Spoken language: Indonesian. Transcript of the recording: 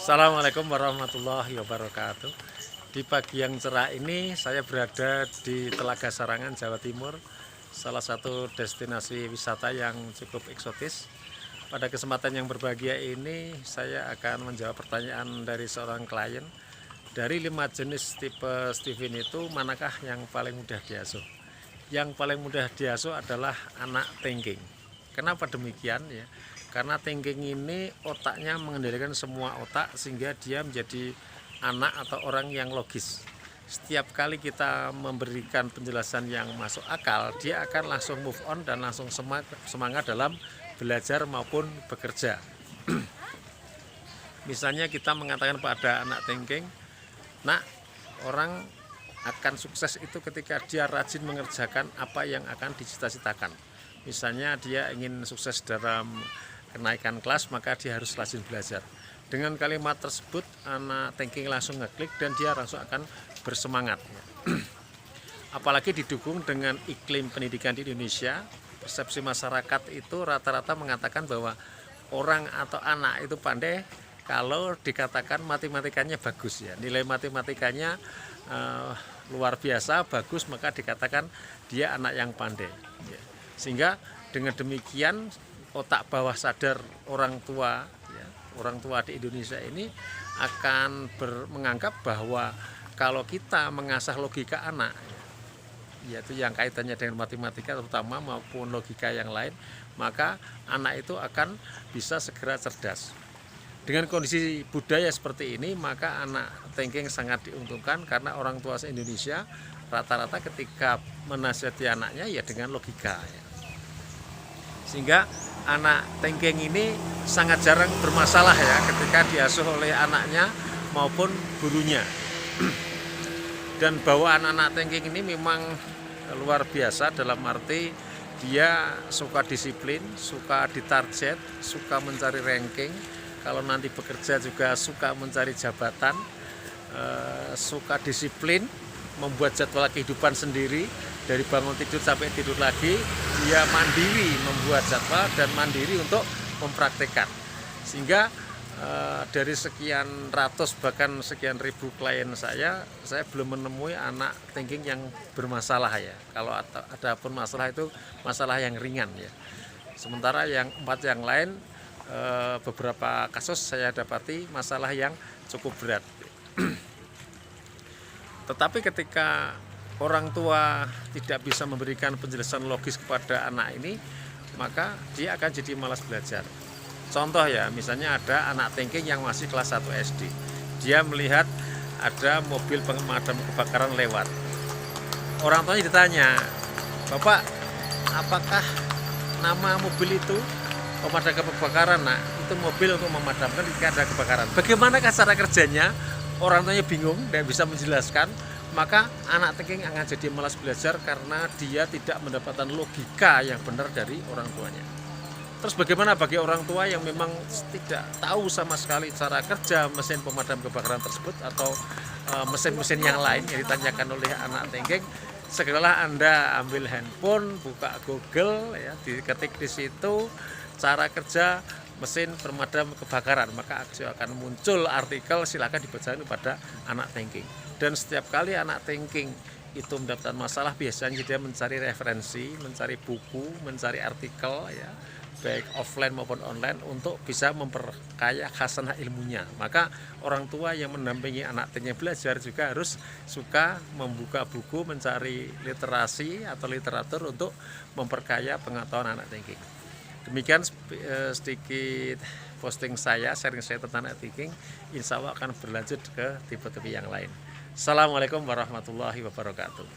Assalamualaikum warahmatullahi wabarakatuh. Di pagi yang cerah ini saya berada di Telaga Sarangan, Jawa Timur, salah satu destinasi wisata yang cukup eksotis. Pada kesempatan yang berbahagia ini saya akan menjawab pertanyaan dari seorang klien. Dari 5 jenis tipe Steven itu, manakah yang paling mudah diasuh? Yang paling mudah diasuh adalah anak tengking. Kenapa demikian ya? Karena tengking ini otaknya mengendalikan semua otak, sehingga dia menjadi anak atau orang yang logis. Setiap kali kita memberikan penjelasan yang masuk akal, dia akan langsung move on dan langsung semangat dalam belajar maupun bekerja. Misalnya kita mengatakan pada anak tengking, "Nak, orang akan sukses itu ketika dia rajin mengerjakan apa yang akan dicita-citakan." Misalnya dia ingin sukses dalam kenaikan kelas, maka dia harus rajin belajar. Dengan kalimat tersebut, anak tengking langsung ngeklik dan dia langsung akan bersemangat. Apalagi didukung dengan iklim pendidikan di Indonesia, persepsi masyarakat itu rata-rata mengatakan bahwa orang atau anak itu pandai kalau dikatakan matematikanya bagus ya. Nilai matematikanya luar biasa, bagus, maka dikatakan dia anak yang pandai. Sehingga dengan demikian otak bawah sadar orang tua di Indonesia ini akan menganggap bahwa kalau kita mengasah logika anak, yaitu yang kaitannya dengan matematika terutama maupun logika yang lain, maka anak itu akan bisa segera cerdas. Dengan kondisi budaya seperti ini, maka anak tengking sangat diuntungkan karena orang tua se-Indonesia rata-rata ketika menasihati anaknya ya dengan logika ya. Sehingga anak tengking ini sangat jarang bermasalah ya ketika diasuh oleh anaknya maupun gurunya. Dan bawaan anak tengking ini memang luar biasa dalam arti dia suka disiplin, suka ditarget, suka mencari ranking. Kalau nanti bekerja juga suka mencari jabatan, suka disiplin, membuat jadwal kehidupan sendiri. Dari bangun tidur sampai tidur lagi, dia mandiri membuat jadwal dan mandiri untuk mempraktekkan. Sehingga dari sekian ratus bahkan sekian ribu klien saya belum menemui anak tengking yang bermasalah ya. Kalau ada pun masalah itu masalah yang ringan ya. Sementara yang 4 yang lain beberapa kasus saya dapati masalah yang cukup berat. Tetapi ketika orang tua tidak bisa memberikan penjelasan logis kepada anak ini, maka dia akan jadi malas belajar. Contoh ya, misalnya ada anak tengking yang masih kelas 1 SD. Dia melihat ada mobil pemadam kebakaran lewat. Orang tuanya ditanya, "Bapak, apakah nama mobil itu pemadam kebakaran?" Nah, itu mobil untuk memadamkan ketika ada kebakaran. Bagaimana cara kerjanya? Orang tuanya bingung, tidak bisa menjelaskan. Maka anak tengking akan jadi malas belajar karena dia tidak mendapatkan logika yang benar dari orang tuanya. Terus bagaimana bagi orang tua yang memang tidak tahu sama sekali cara kerja mesin pemadam kebakaran tersebut atau mesin-mesin yang lain yang ditanyakan oleh anak tengking? Segeralah Anda ambil handphone, buka Google, ya, diketik di situ cara kerja mesin pemadam kebakaran, maka akan muncul artikel, silakan dibacakan kepada anak tengking. Dan setiap kali anak tengking itu mendapatkan masalah, biasanya dia mencari referensi, mencari buku, mencari artikel ya, baik offline maupun online untuk bisa memperkaya khasanah ilmunya. Maka orang tua yang mendampingi anak tengking belajar juga harus suka membuka buku, mencari literasi atau literatur untuk memperkaya pengetahuan anak tengking. Demikian sedikit posting saya, sharing saya tentang anak tengking. Insya Allah akan berlanjut ke tipe-tipe yang lain. Assalamualaikum warahmatullahi wabarakatuh.